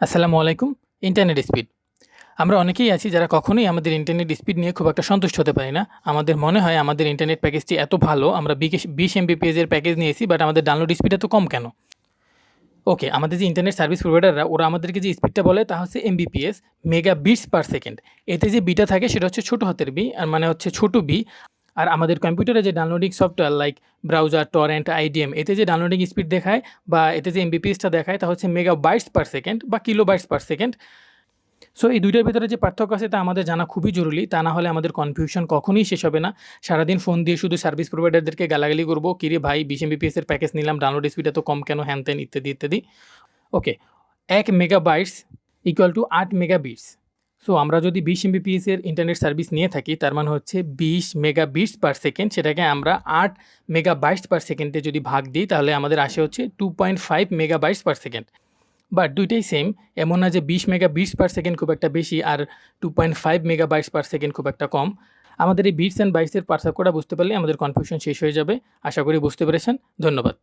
আসসালামু আলাইকুম। Internet speed. আমরা অনেকেই আছি যারা কখনোই আমাদের ইন্টারনেট স্পিড নিয়ে খুব একটা সন্তুষ্ট হতে পারি না। আমাদের মনে হয় আমাদের ইন্টারনেট প্যাকেজটি এত ভালো, আমরা 20 এমবিপিএস এর প্যাকেজ নিয়েছি, বাট আমাদের ডাউনলোড স্পিড এত কম কেন? ওকে, আমাদের যে ইন্টারনেট সার্ভিস প্রোভাইডাররা ওরা আমাদেরকে যে স্পিডটা বলে তা হচ্ছে MBPS, mega bits per second. এতে যে বিটা থাকে সেটা হচ্ছে ছোটো হাতের বি, আর মানে হচ্ছে ছোটো বি। আর আমাদের কম্পিউটারে যে downloading software like browser, torrent, IDM, এতে যে ডাউনলোডিং স্পিড দেখায় বা এতে যে এমবিপিএসটা দেখায় তা হচ্ছে মেগা বাইটস পার সেকেন্ড বা kilo bytes per second. So এই দুইটার ভিতরে যে পার্থক্য আছে তা আমাদের জানা খুবই জরুরি। তা না হলে আমাদের কনফিউশন কখনোই শেষ হবে না। সারাদিন ফোন দিয়ে শুধু সার্ভিস প্রোভাইডারদেরকে গালাগালি করবো, কিরে ভাই 20 এমবিপিএস এর প্যাকেজ নিলাম, ডাউনলোড স্পিড এত কম কেন, হ্যান ত্যান ইত্যাদি ইত্যাদি। ওকে, 1 মেগাবাইটস ইকুয়াল টু 8 মেগাবিটস। সো আমরা যদি 20 এমবিপিএস এর ইন্টারনেট সার্ভিস নিয়ে থাকি, তার মানে হচ্ছে 20 মেগাবিটস পার সেকেন্ড, সেটাকে আমরা 8 মেগাবাইটস পার সেকেন্ডে যদি ভাগ দিই তাহলে আমাদের আসে হচ্ছে 2.5 মেগাবাইটস পার সেকেন্ড। বাট দুইটাই সেম, এমন না যে 20 মেগাবিটস পার সেকেন্ড খুব একটা বেশি আর 2.5 মেগাবাইটস পার সেকেন্ড খুব একটা কম। আমাদের এই বিটস অ্যান্ড বাইটসের পার্থক্যটা বুঝতে পারলে আমাদের কনফিউশন শেষ হয়ে যাবে। আশা করি বুঝতে পেরেছেন। ধন্যবাদ।